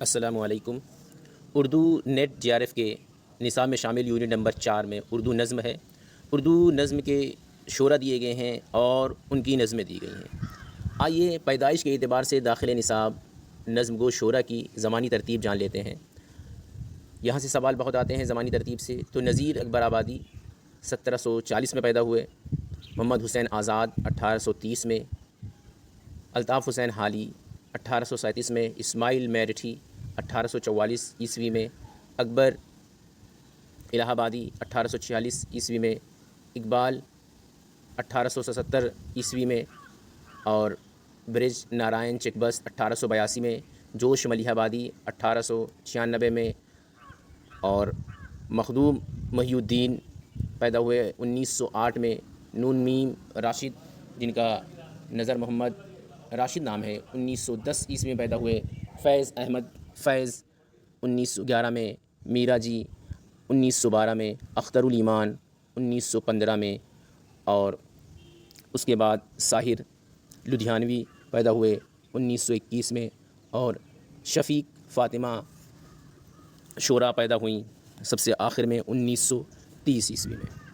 السلام علیکم۔ اردو نیٹ جے R F کے نصاب میں شامل یونٹ نمبر 4 میں اردو نظم ہے۔ اردو نظم کے شعرا دیے گئے ہیں اور ان کی نظمیں دی گئی ہیں۔ آئیے پیدائش کے اعتبار سے داخل نصاب نظم گو شعرا کی زمانی ترتیب جان لیتے ہیں۔ یہاں سے سوال بہت آتے ہیں زمانی ترتیب سے۔ تو نذیر اکبر آبادی 1740 میں پیدا ہوئے، محمد حسین آزاد 1830 میں، الطاف حسین حالی 1837 میں، اسماعیل میرٹھی 1844 عیسوی میں، اکبر الہ آبادی 1846 عیسوی میں، اقبال 1877 عیسوی میں، اور برج نارائن چکبس 1882 میں، جوش ملیح آبادی 1896 میں، اور مخدوم محی الدین پیدا ہوئے 1908 میں، نون میم راشد جن کا نظر محمد راشد نام ہے 1910 عیسوی میں پیدا ہوئے، فیض احمد فیض 1911 میں، میرا جی 1912 میں، اختر الایمان 1915 میں، اور اس کے بعد ساحر لدھیانوی پیدا ہوئے 1921 میں، اور شفیق فاطمہ شعرا پیدا ہوئیں سب سے آخر میں 1930 عیسوی میں۔